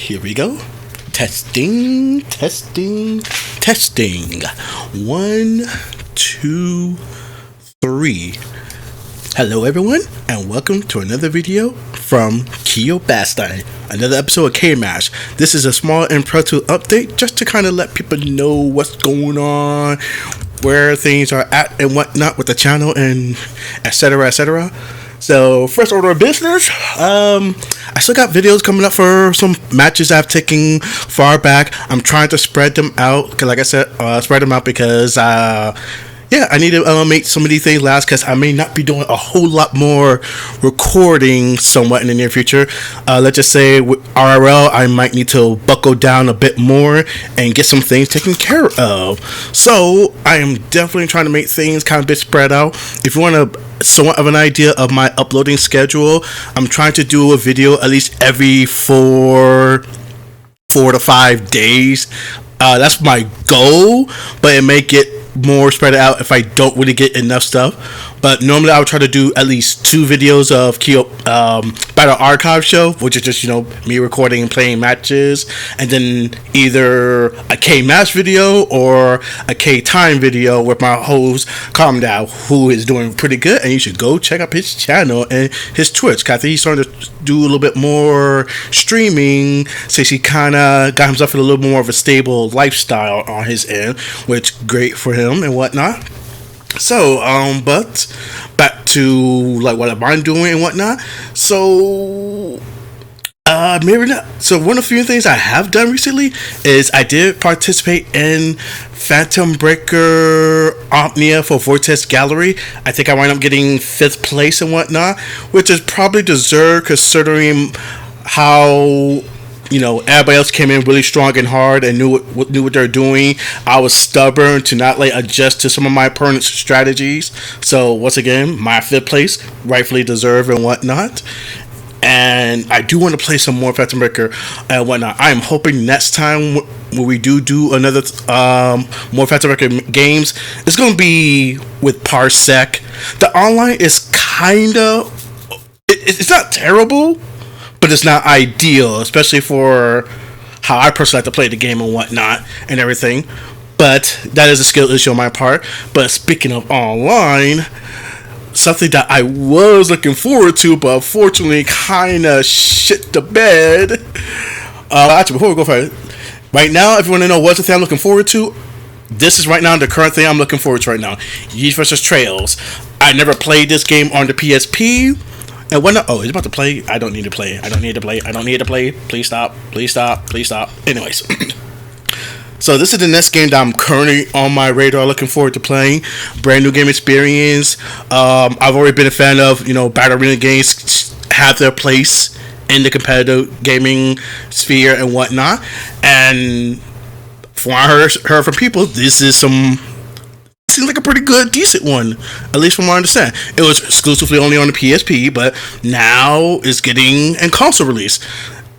Here we go. Testing, testing, testing. 1, 2, 3. Hello everyone, and welcome to another video from Keobastein, another episode of K-BAS. This is a small impromptu update just to kind of let people know what's going on, where things are at and whatnot with the channel, and etc, etc. So, first order of business, I still got videos coming up for some matches I've taken far back. I'm trying to spread them out, because like I said, spread them out because, I need to make some of these things last, because I may not be doing a whole lot more recording somewhat in the near future. Let's just say with RRL, I might need to buckle down a bit more and get some things taken care of. So, I am definitely trying to make things kind of a bit spread out. If you want to somewhat of an idea of my uploading schedule, I'm trying to do a video at least every 4 to 5 days. That's my goal, but it may get more spread out if I don't really get enough stuff. But normally I would try to do at least 2 videos of Keo Battle Archive show, which is just, me recording and playing matches, and then either a K-BAS video or a K-TEIN video with my host Calm Down, who is doing pretty good, and you should go check out his channel and his Twitch, because I think he's starting to do a little bit more streaming since he kind of got himself in a little more of a stable lifestyle on his end, which great for him and whatnot. So, but back to like what I'm doing and whatnot. So, maybe not. So, one of the few things I have done recently is I did participate in Phantom Breaker Omnia for Vortex Gallery. I think I wound up getting 5th place and whatnot, which is probably deserved considering how everybody else came in really strong and hard and knew what they're doing. I was stubborn to not adjust to some of my opponent's strategies. So once again, my 5th place, rightfully deserved and whatnot. And I do want to play some more Phantom Breaker and whatnot. I am hoping next time when we do another more Phantom Breaker games, it's going to be with Parsec. The online is it's not terrible, but it's not ideal, especially for how I personally like to play the game and whatnot and everything. But that is a skill issue on my part. But speaking of online, something that I was looking forward to, but unfortunately kind of shit the bed. Actually, before we go for it, right now, if you want to know what's the thing I'm looking forward to, this is right now the current thing I'm looking forward to right now. Yeast vs. Trails. I never played this game on the PSP. And when it's about to play, I don't need to play. Please stop. Anyways. So this is the next game that I'm currently on my radar looking forward to playing. Brand new game experience. I've already been a fan of, battle arena games have their place in the competitive gaming sphere and whatnot. And from what I heard from people, this is seems like a pretty good, decent one, at least from what I understand. It was exclusively only on the PSP, but now it's getting in console release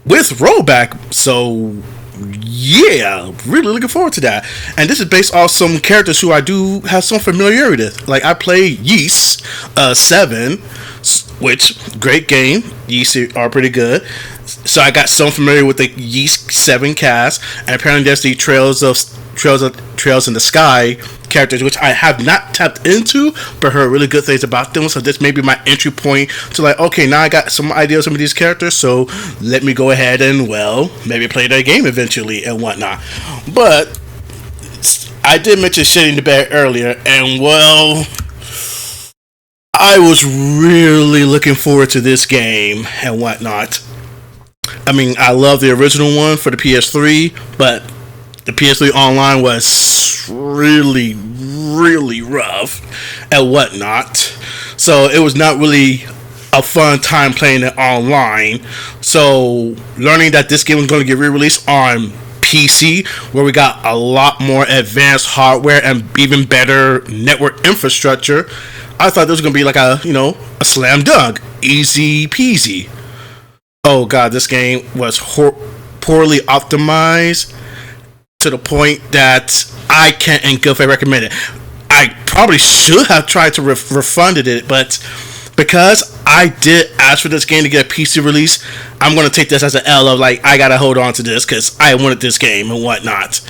with rollback. So yeah, really looking forward to that. And this is based off some characters who I do have some familiarity with. Like I play Yeast 7, which great game. Yeast are pretty good. So I got some familiar with the Yeast 7 cast, and apparently there's the Trails in the Sky characters, which I have not tapped into, but heard really good things about them. So this may be my entry point to okay, now I got some ideas of some of these characters, so let me go ahead and maybe play their game eventually and whatnot. But I did mention shitting the bed earlier, and I was really looking forward to this game and whatnot. I mean, I love the original one for the PS3, but the PS3 online was really, really rough and whatnot. So it was not really a fun time playing it online. So learning that this game was going to get re-released on PC, where we got a lot more advanced hardware and even better network infrastructure, I thought this was going to be like a slam dunk, easy peasy. Oh god, this game was poorly optimized to the point that I can't in good faith recommend it. I probably should have tried to refunded it, but because I did ask for this game to get a PC release, I'm going to take this as an L of like, I got to hold on to this because I wanted this game and whatnot.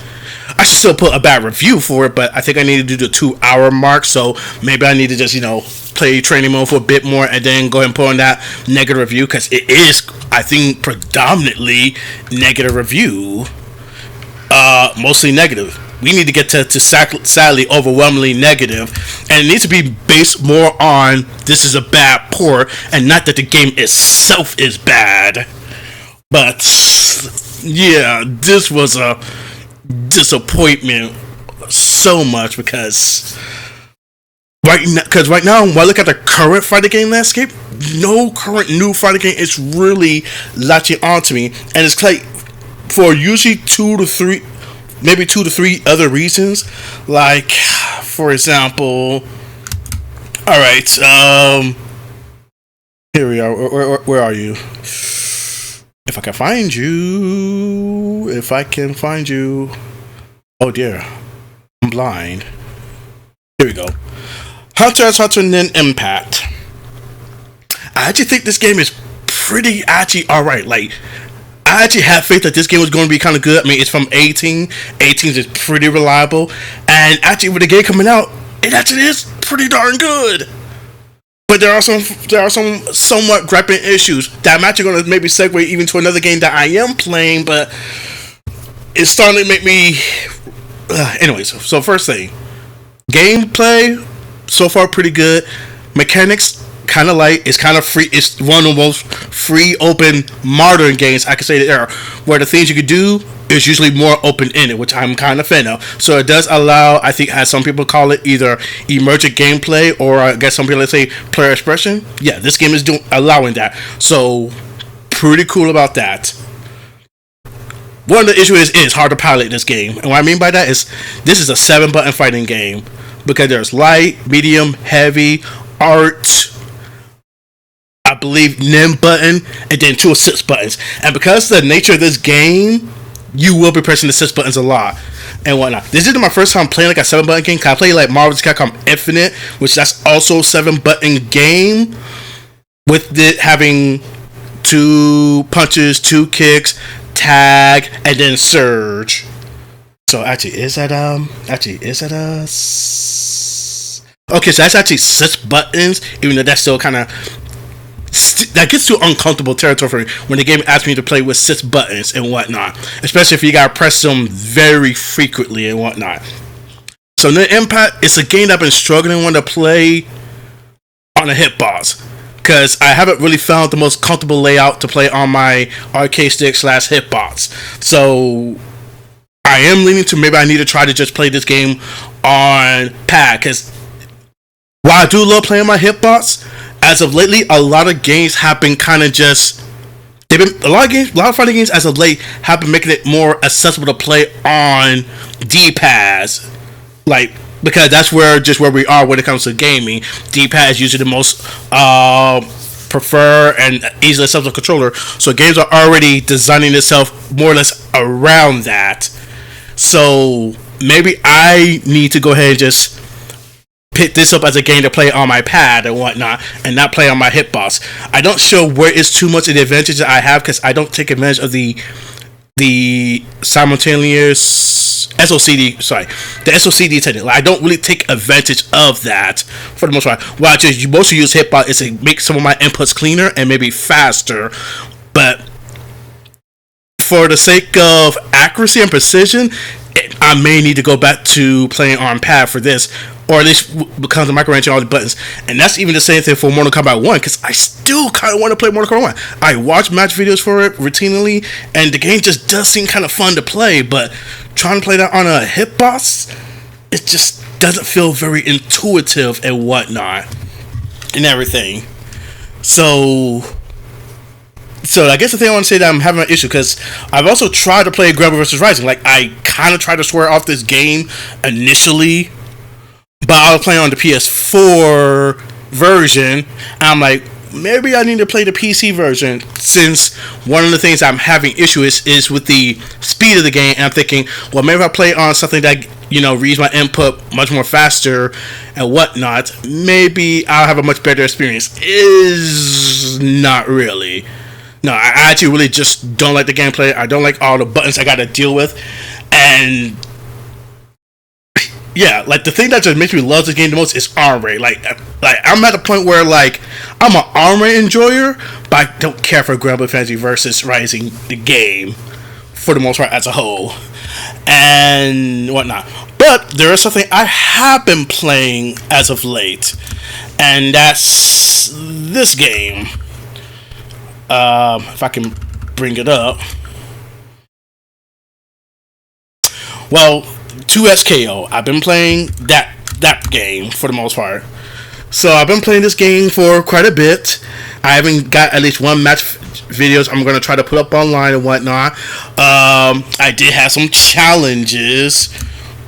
I should still put a bad review for it, but I think I need to do the 2-hour mark, so maybe I need to just, play training mode for a bit more and then go ahead and put on that negative review, because it is, I think, predominantly negative review. Mostly negative. We need to get to sadly overwhelmingly negative, and it needs to be based more on this is a bad port and not that the game itself is bad. But yeah, this was a disappointment so much because right now when I look at the current fighting game landscape, no current new fighting game is really latching onto me, and it's like for usually 2 to 3 other reasons. Like, for example, all right, here we are. Where are you? If I can find you. Oh dear, I'm blind. Here we go. Hunter x Hunter Nin Impact. I actually think this game is pretty alright. Like, I actually had faith that this game was going to be kind of good. I mean, it's from A-TEIN. A-TEIN is pretty reliable, and actually with the game coming out, it actually is pretty darn good. But there are some somewhat griping issues that I'm actually going to maybe segue even to another game that I am playing, but it's starting to make me. Anyways, so first thing, gameplay so far pretty good. Mechanics kind of light. It's kind of free. It's one of the most free, open, modern games I could say there are, where the things you could do is usually more open-ended, which I'm kind of a fan of. So it does allow, I think, as some people call it, either emergent gameplay or I guess some people say player expression. Yeah, this game is allowing that. So pretty cool about that. One of the issues is hard to pilot this game, and what I mean by that is this is a 7-button fighting game because there's light, medium, heavy, art, I believe nim button, and then 2 assist buttons. And because of the nature of this game, you will be pressing the assist buttons a lot and whatnot. This isn't my first time playing like a 7-button game. I play like Marvel's Capcom Infinite, which that's also a 7-button game, with it having 2 punches, 2 kicks, tag, and then surge. So actually, is that okay, so that's actually 6 buttons, even though that's still kind of that gets to uncomfortable territory for me when the game asks me to play with 6 buttons and whatnot, especially if you gotta press them very frequently and whatnot. So the Impact, it's a game that I've been struggling with to play on a hitbox, because I haven't really found the most comfortable layout to play on my arcade stick / hitbox. So I am leaning to maybe I need to try to just play this game on pad, because while I do love playing my hitbox, as of lately, a lot of games have been kind of just. A lot of fighting games as of late have been making it more accessible to play on D-pads, like, because that's where we are when it comes to gaming. D-pad is usually the most preferred and easily accessible controller. So games are already designing itself more or less around that. So maybe I need to go ahead and just pick this up as a game to play on my pad and whatnot, and not play on my hitbox. I don't show where it's too much of the advantage that I have, because I don't take advantage of the simultaneous the SOCD technique. Like, I don't really take advantage of that for the most part. What I just mostly use hitbox is to make some of my inputs cleaner and maybe faster, but for the sake of accuracy and precision, I may need to go back to playing on pad for this, or at least becomes a micromanaging all the buttons. And that's even the same thing for Mortal Kombat 1, because I still kind of want to play Mortal Kombat 1. I watch match videos for it routinely, and the game just does seem kind of fun to play, but trying to play that on a hitbox, it just doesn't feel very intuitive and whatnot and everything. So I guess the thing I want to say that I'm having an issue, because I've also tried to play Rebel vs. Rising. Like, I kind of tried to swear off this game initially, but I was playing on the PS4 version, and I'm like, maybe I need to play the PC version, since one of the things I'm having issue is with the speed of the game, and I'm thinking, well, maybe I'll play on something that reuse my input much more faster and whatnot, maybe I'll have a much better experience. Is not really. No, I actually really just don't like the gameplay. I don't like all the buttons I gotta deal with. And yeah, like the thing that just makes me love this game the most is arm rate. Like I'm at a point where like I'm an arm rate enjoyer, but I don't care for Granblue Fantasy versus Rising, the game, for the most part as a whole, and whatnot. But there is something I have been playing as of late, and that's this game. If I can bring it up. Well, 2SKO. I've been playing that game for the most part. So I've been playing this game for quite a bit. I haven't got at least one match videos I'm going to try to put up online and whatnot. I did have some challenges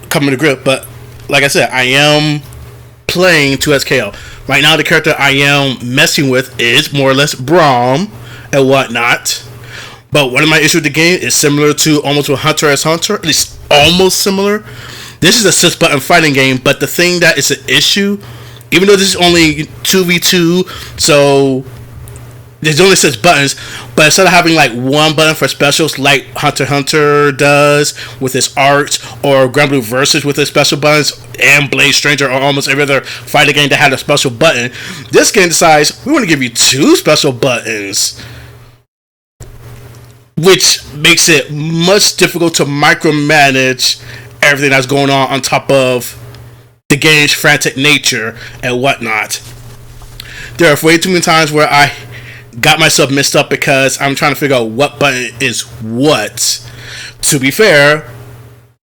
coming to grip, but like I said, I am playing 2SKO. Right now, the character I am messing with is more or less Braum and whatnot. But one of my issues with the game is similar to almost with Hunter x Hunter, at least almost similar. This is a 6-button fighting game, but the thing that is an issue, even though this is only 2v2, so there's only 6 buttons, but instead of having like one button for specials like Hunter x Hunter does with its arts, or Granblue Versus with its special buttons, and Blade Stranger, or almost every other fighting game that had a special button, this game decides we want to give you 2 special buttons, which makes it much difficult to micromanage everything that's going on top of the game's frantic nature and whatnot. There are way too many times where I got myself messed up because I'm trying to figure out what button is what. To be fair,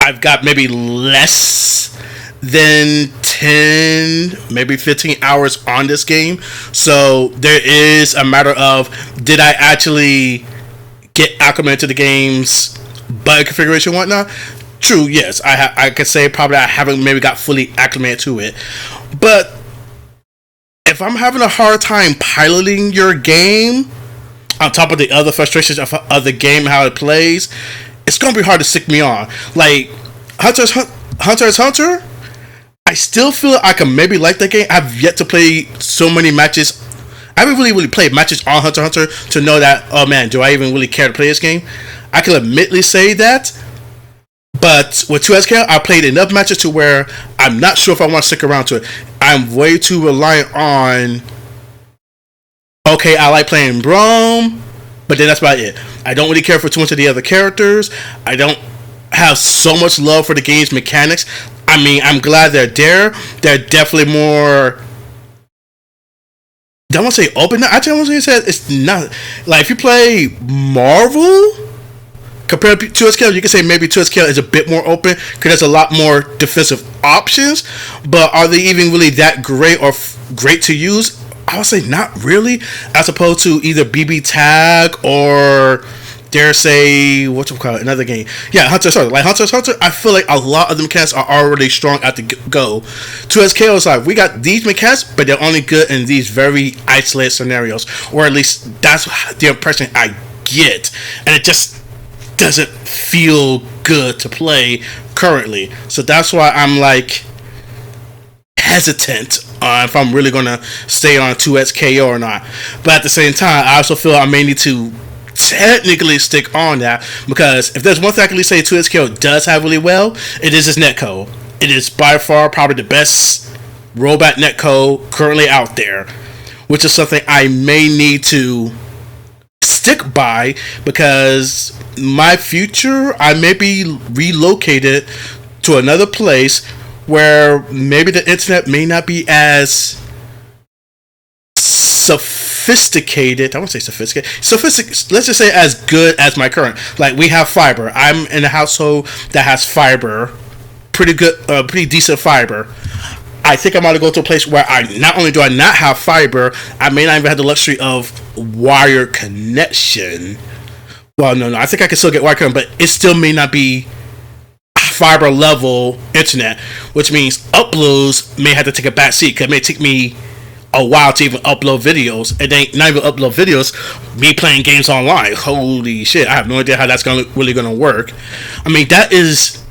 I've got maybe less than 10, maybe 15 hours on this game, so there is a matter of, did I actually get acclimated to the game's button configuration and whatnot? True, yes, I could say probably I haven't maybe got fully acclimated to it, but if I'm having a hard time piloting your game on top of the other frustrations of the game, how it plays, it's gonna be hard to stick me on. Like Hunter x Hunter, I still feel I can maybe like that game. I've yet to play so many matches. I haven't really played matches on Hunter x Hunter to know that, oh man, do I even really care to play this game? I can admittedly say that. But with 2SKO, I played enough matches to where I'm not sure if I want to stick around to it. I'm way too reliant on, okay, I like playing Braum, but then that's about it. I don't really care for too much of the other characters. I don't have so much love for the game's mechanics. I mean, I'm glad they're there. They're definitely more, I don't want to say open. Actually, I want to say it's not. Like, if you play Marvel compared to 2SKO, you can say maybe 2SKO is a bit more open because there's a lot more defensive options. But are they even really that great or great to use? I would say not really, as opposed to either BB Tag or dare say another game. Yeah, Hunter x Hunter. Like Hunter x Hunter, I feel like a lot of the mechanics are already strong at the go. 2SKO is like, we got these mechanics, but they're only good in these very isolated scenarios, or at least that's the impression I get, and it just doesn't feel good to play currently. So that's why I'm like hesitant if I'm really gonna stay on 2SKO or not. But at the same time, I also feel I may need to technically stick on that, because if there's one thing I can say 2SKO does have really well, it is its netcode. It is by far probably the best robot netcode currently out there, which is something I may need to stick by, because my future, I may be relocated to another place where maybe the internet may not be as sophisticated. I won't say sophisticated. Let's just say as good as my current. Like, we have fiber. I'm in a household that has fiber, pretty good, pretty decent fiber. I think I'm going to go to a place where not only do I not have fiber, I may not even have the luxury of wire connection. Well, no, I think I can still get wire connection, but it still may not be fiber level internet, which means uploads may have to take a back seat, because it may take me a while to even upload videos, and then not even upload videos, me playing games online. Holy shit, I have no idea how that's really gonna work. I mean, that is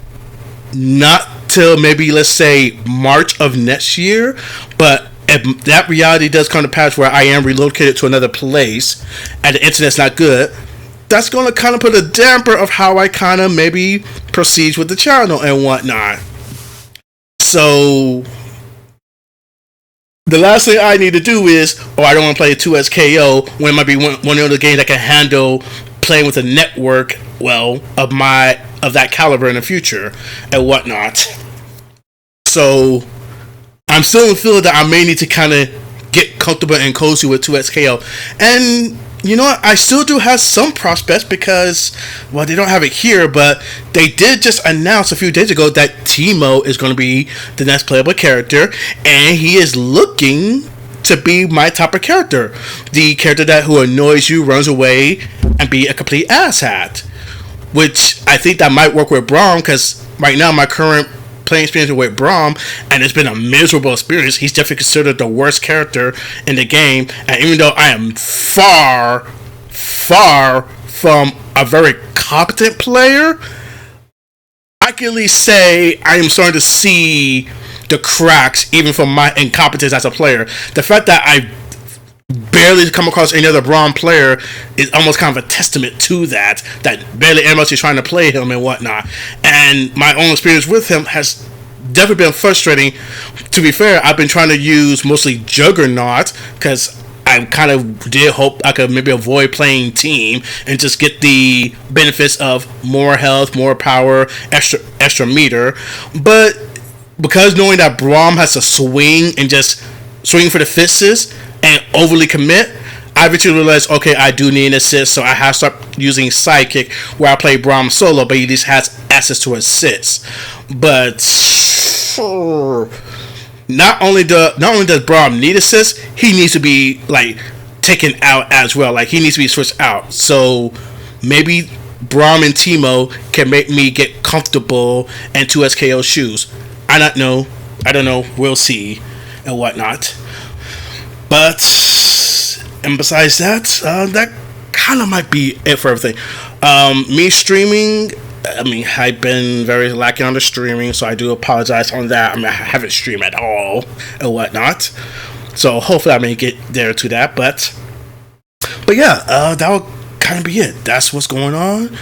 not till maybe, let's say, March of next year. But if that reality does come to pass where I am relocated to another place and the internet's not good, that's going to kind of put a damper of how I kind of maybe proceed with the channel and whatnot. So the last thing I need to do is, I don't want to play 2SKO when it might be one of the games that can handle playing with a network, of that caliber in the future and whatnot. So I'm still in the feeling that I may need to kind of get comfortable and cozy with 2SKO. And you know what? I still do have some prospects because, they don't have it here, but they did just announce a few days ago that Teemo is going to be the next playable character, and he is looking to be my type of character. The character who annoys you, runs away, and be a complete asshat. Which I think that might work with Braum, because right now my current playing experience with Braum, and it's been a miserable experience. He's definitely considered the worst character in the game, and even though I am far from a very competent player, I can at least say I am starting to see the cracks even from my incompetence as a player. The fact that I barely come across any other Braum player is almost kind of a testament to that barely anyone else is trying to play him and whatnot. And my own experience with him has definitely been frustrating. To be fair, I've been trying to use mostly Juggernaut because I kind of did hope I could maybe avoid playing team and just get the benefits of more health, more power, extra meter. But because knowing that Braum has to swing and just swing for the fences and overly commit, I eventually realized, okay, I do need an assist, so I have to start using Sidekick, where I play Braum solo, but he just has access to assists. But not only does Braum need assists, he needs to be taken out as well. He needs to be switched out. So maybe Braum and Teemo can make me get comfortable in 2SKO shoes. I don't know. We'll see and whatnot. But, and besides that, that kind of might be it for everything. Me streaming, I've been very lacking on the streaming, so I do apologize on that. I haven't streamed at all and whatnot. So hopefully I may get there to that. But yeah, that will kind of be it. That's what's going on